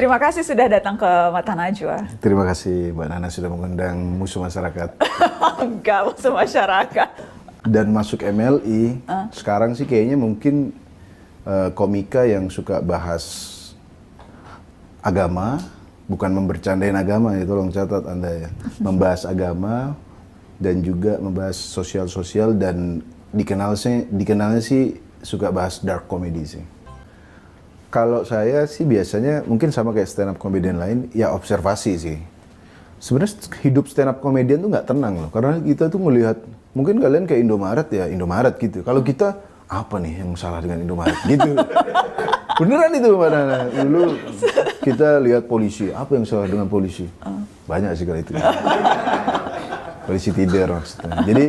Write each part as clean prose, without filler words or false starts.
Terima kasih sudah datang ke Mata Najwa. Terima kasih Mbak Nana sudah mengundang Musuh Masyarakat. Enggak, musuh masyarakat. Dan masuk MLI, sekarang sih kayaknya mungkin komika yang suka bahas agama, bukan membercandain agama ya, tolong catat Anda ya. Membahas agama dan juga membahas sosial-sosial dan dikenalnya sih suka bahas dark comedy sih. Kalau saya sih biasanya mungkin sama kayak stand up comedian lain, ya observasi sih. Sebenarnya hidup stand up comedian tuh nggak tenang loh, karena kita tuh melihat, mungkin kalian kayak Indomaret ya, Indomaret gitu. Kalau kita, apa nih yang salah dengan Indomaret gitu. Beneran itu Mbak Nana. Dulu kita lihat polisi, apa yang salah dengan polisi? Banyak sih kalau itu. Polisi tidur maksudnya. Jadi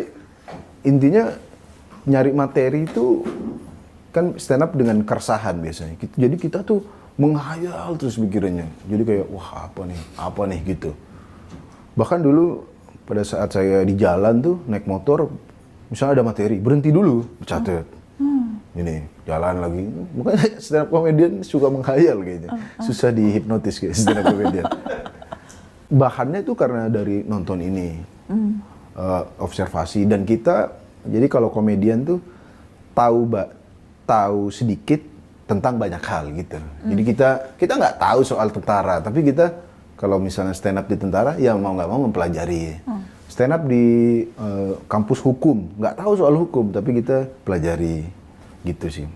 intinya nyari materi itu kan stand up dengan keresahan biasanya. Jadi kita tuh menghayal terus pikirannya. Jadi kayak wah apa nih gitu. Bahkan dulu pada saat saya di jalan tuh naik motor, misalnya ada materi, berhenti dulu, catat. Ini jalan lagi. Makanya stand up comedian suka menghayal kayaknya. Susah dihipnotis kayak stand up comedian. Bahannya tuh karena dari nonton ini, observasi, dan kita, jadi kalau komedian tuh tahu sedikit tentang banyak hal gitu. Jadi kita nggak tahu soal tentara, tapi kita kalau misalnya stand up di tentara, ya mau nggak mau mempelajari. Stand up di kampus hukum, nggak tahu soal hukum, tapi kita pelajari gitu sih.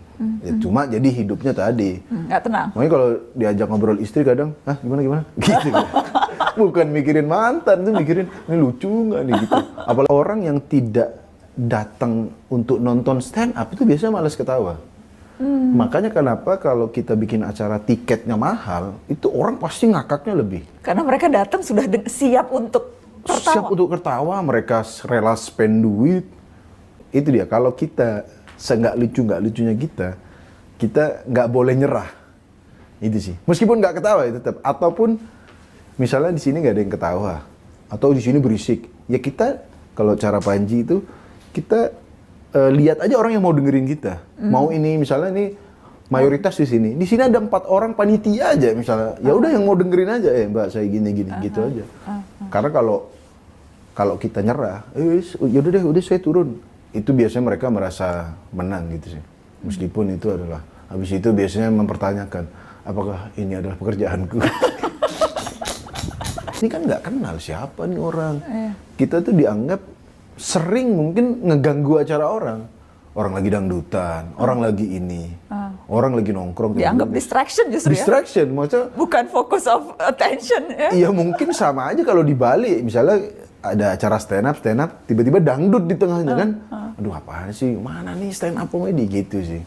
Ya, cuma jadi hidupnya tadi Nggak tenang. makanya kalau diajak ngobrol istri kadang, gimana gitu. Bukan mikirin mantan, tuh mikirin ini lucu nggak nih gitu. Apalagi orang yang tidak datang untuk nonton stand up itu biasanya malas ketawa. Makanya kenapa kalau kita bikin acara tiketnya mahal, itu orang pasti ngakaknya lebih. Karena mereka datang sudah siap untuk tertawa. Siap untuk tertawa, mereka rela spend duit. Itu dia, kalau kita nggak lucunya kita nggak boleh nyerah. Itu sih. Meskipun nggak ketawa ya tetap. Ataupun misalnya di sini nggak ada yang ketawa, atau di sini berisik, ya kita kalau cara Panji itu kita lihat aja orang yang mau dengerin kita. Mau ini misalnya ini mayoritas di sini ada 4 orang panitia aja misalnya. Ya udah yang mau dengerin aja Mbak saya gini gitu aja. Karena kalau kita nyerah, yaudah deh udah saya turun. Itu biasanya mereka merasa menang gitu sih. Meskipun itu adalah habis itu biasanya mempertanyakan apakah ini adalah pekerjaanku. Ini kan nggak kenal siapa nih orang. Kita tuh dianggap sering mungkin ngeganggu acara orang. Orang lagi dangdutan, orang lagi ini, orang lagi nongkrong. Dianggap distraction justru distraction, maksudnya bukan focus of attention ya. Iya mungkin sama aja kalau di Bali, misalnya ada acara stand up, tiba-tiba dangdut di tengahnya kan. Aduh apaan sih, mana nih stand up comedy gitu sih.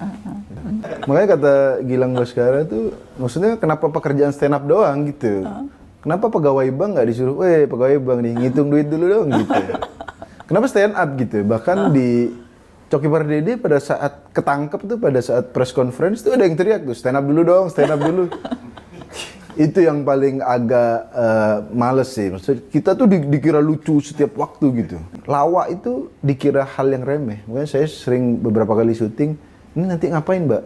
Makanya kata Gilang Baskara tuh, maksudnya kenapa pekerjaan stand up doang gitu. Kenapa pegawai bank nggak disuruh, pegawai bank nih ngitung duit dulu dong gitu. Kenapa stand up gitu? Bahkan di Coki Pardede pada saat ketangkep tuh, pada saat press conference tuh ada yang teriak tuh, stand up dulu dong, stand up dulu. Itu yang paling agak males sih. Maksudnya kita tuh dikira lucu setiap waktu gitu. Lawak itu dikira hal yang remeh. Makanya saya sering beberapa kali syuting, ini nanti ngapain Mbak?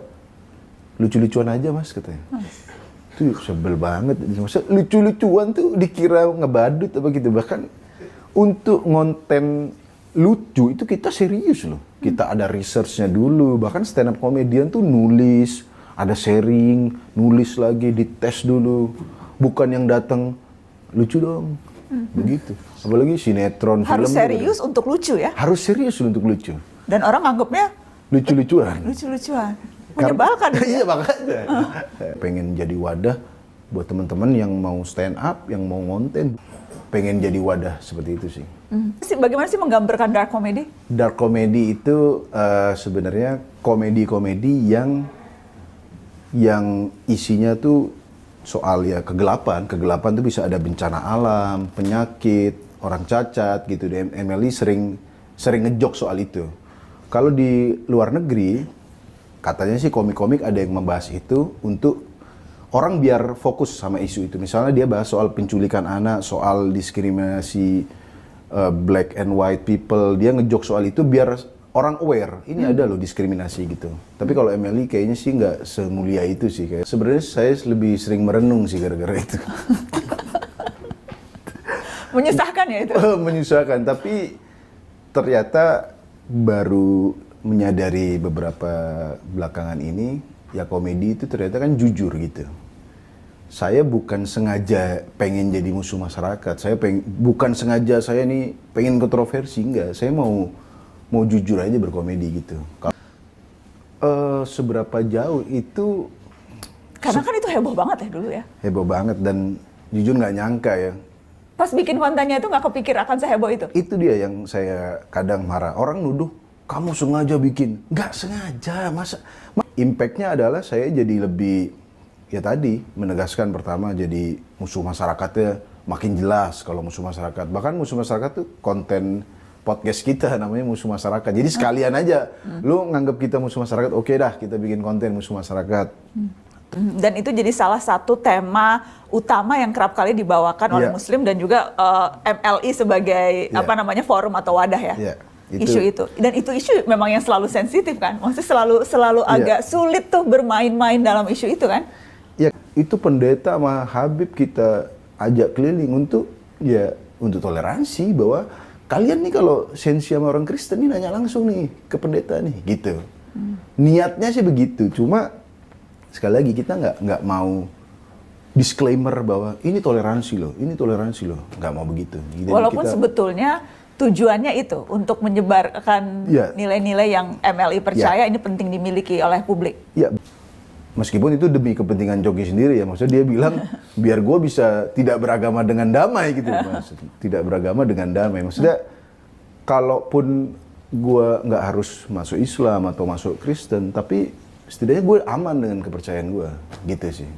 Lucu-lucuan aja Mas katanya. Itu sebel banget. Maksudnya lucu-lucuan tuh dikira ngebadut apa gitu. Bahkan untuk ngonten lucu itu kita serius loh. Kita ada research-nya dulu. Bahkan stand up comedian tuh nulis, ada sharing, nulis lagi, dites dulu. Bukan yang datang lucu dong. Begitu. Apalagi sinetron, film. Harus serius untuk lucu ya? Harus serius untuk lucu. Dan orang anggapnya lucu-lucuan. Lucu-lucuan. Menyebalkan. Iya makanya. Pengen jadi wadah buat teman-teman yang mau stand up, yang mau ngonten. Pengen jadi wadah seperti itu sih. Bagaimana sih menggambarkan dark comedy? Dark comedy itu sebenarnya komedi-komedi yang isinya tuh soal ya kegelapan. Kegelapan tuh bisa ada bencana alam, penyakit, orang cacat gitu. Di MLI sering ngejok soal itu. Kalau di luar negeri, katanya sih komik-komik ada yang membahas itu untuk orang biar fokus sama isu itu. Misalnya dia bahas soal penculikan anak, soal diskriminasi black and white people. Dia ngejok soal itu biar orang aware, ini ada loh diskriminasi gitu. Tapi kalau Emily kayaknya sih nggak semulia itu sih. Kayak sebenarnya saya lebih sering merenung sih gara-gara itu. Menyusahkan ya itu? Menyusahkan, tapi ternyata baru menyadari beberapa belakangan ini, ya komedi itu ternyata kan jujur gitu. Saya bukan sengaja pengen jadi musuh masyarakat, bukan sengaja saya nih pengen kontroversi, enggak. Saya mau jujur aja berkomedi gitu. Seberapa jauh itu? Karena kan itu heboh banget ya dulu ya? Heboh banget dan jujur nggak nyangka ya. Pas bikin kontennya itu nggak kepikir akan seheboh itu? Itu dia yang saya kadang marah. Orang nuduh, kamu sengaja bikin. Nggak sengaja, masa? Impact-nya adalah saya jadi lebih, ya tadi, menegaskan pertama jadi musuh masyarakatnya makin jelas kalau musuh masyarakat. Bahkan musuh masyarakat tuh konten podcast kita namanya musuh masyarakat. Jadi sekalian aja, lu nganggap kita musuh masyarakat, oke dah kita bikin konten musuh masyarakat. Dan itu jadi salah satu tema utama yang kerap kali dibawakan oleh Muslim dan juga MLI sebagai forum atau wadah ya. Isu itu. Dan itu isu memang yang selalu sensitif kan? Maksudnya selalu agak sulit tuh bermain-main dalam isu itu kan? Ya, itu pendeta sama Habib kita ajak keliling untuk toleransi bahwa kalian nih kalau sensi sama orang Kristen nih nanya langsung nih ke pendeta nih gitu. Niatnya sih begitu, cuma sekali lagi kita nggak mau disclaimer bahwa ini toleransi loh, nggak mau begitu. Jadi walaupun sebetulnya tujuannya itu untuk menyebarkan nilai-nilai yang MLI percaya ini penting dimiliki oleh publik. Ya, meskipun itu demi kepentingan Coki sendiri ya, maksudnya dia bilang biar gue bisa tidak beragama dengan damai gitu, tidak beragama dengan damai. Maksudnya kalaupun gue nggak harus masuk Islam atau masuk Kristen, tapi setidaknya gue aman dengan kepercayaan gue, gitu sih.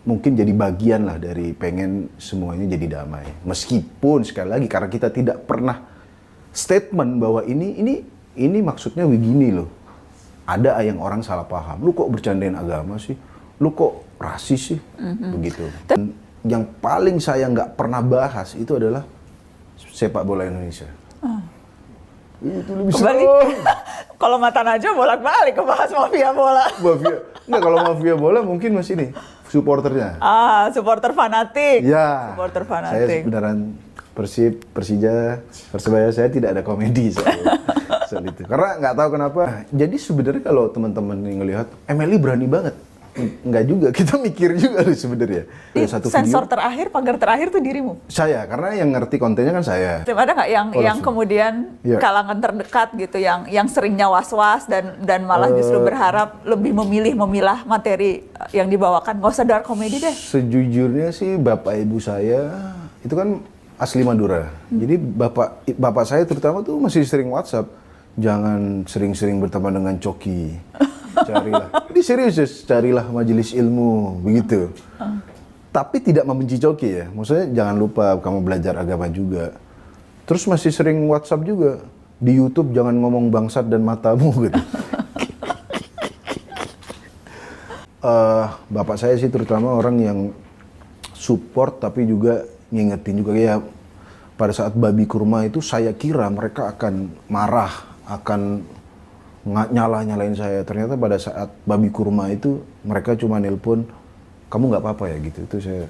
Mungkin jadi bagian lah dari pengen semuanya jadi damai. Meskipun sekali lagi karena kita tidak pernah statement bahwa ini maksudnya begini loh. Ada yang orang salah paham. Lu kok bercandain agama sih? Lu kok rasis sih? Begitu. Dan yang paling saya nggak pernah bahas itu adalah sepak bola Indonesia. Itu lebih kalau Mata Najwa bolak-balik kebahas mafia bola. Enggak, kalau mafia bola mungkin masih nih supporternya. Supporter fanatik. Ya. Supporter fanatik. Saya beneran Persib, Persija, Persebaya, saya tidak ada komedi soal itu. Karena nggak tahu kenapa. Jadi sebenarnya kalau teman-teman ngelihat Emily berani banget. Enggak juga, kita mikir juga loh sebenarnya. Sensor terakhir, pagar terakhir tuh dirimu? Saya, karena yang ngerti kontennya kan saya. Ada nggak yang kemudian kalangan terdekat gitu, yang seringnya was-was dan malah justru berharap lebih memilah materi yang dibawakan, nggak usah dark comedy deh? Sejujurnya sih bapak ibu saya itu kan asli Madura. Jadi bapak saya terutama tuh masih sering WhatsApp, jangan sering-sering berteman dengan Coki. Carilah, ini serius, carilah majelis ilmu, begitu. Tapi tidak membenci Coki ya, maksudnya jangan lupa kamu belajar agama juga. Terus masih sering WhatsApp juga, di YouTube jangan ngomong bangsat dan matamu gitu. Bapak saya sih terutama orang yang support tapi juga ngingetin juga ya. Pada saat babi kurma itu saya kira mereka akan marah, akan nyalain saya. Ternyata pada saat babi kurma itu mereka cuma nelpon, kamu nggak apa-apa ya gitu. Itu saya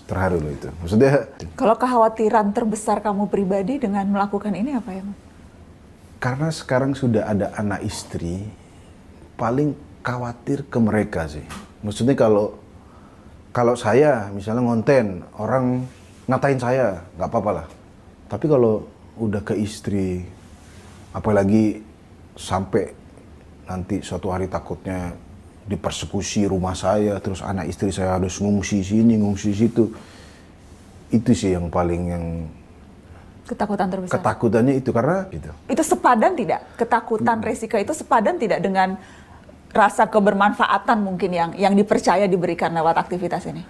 terharu loh itu. Maksudnya. Kalau kekhawatiran terbesar kamu pribadi dengan melakukan ini apa ya? Karena sekarang sudah ada anak istri, paling khawatir ke mereka sih. Maksudnya kalau saya misalnya ngonten, orang ngatain saya, nggak apa-apa lah. Tapi kalau udah ke istri, apalagi sampai nanti suatu hari takutnya dipersekusi rumah saya, terus anak istri saya harus ngungsi sini, ngungsi situ. Itu sih yang paling ketakutan terbesar. Ketakutannya itu karena gitu. Itu sepadan tidak? Ketakutan resiko itu sepadan tidak dengan rasa kebermanfaatan mungkin yang dipercaya diberikan lewat aktivitas ini?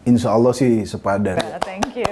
Insya Allah sih sepadan. Thank you.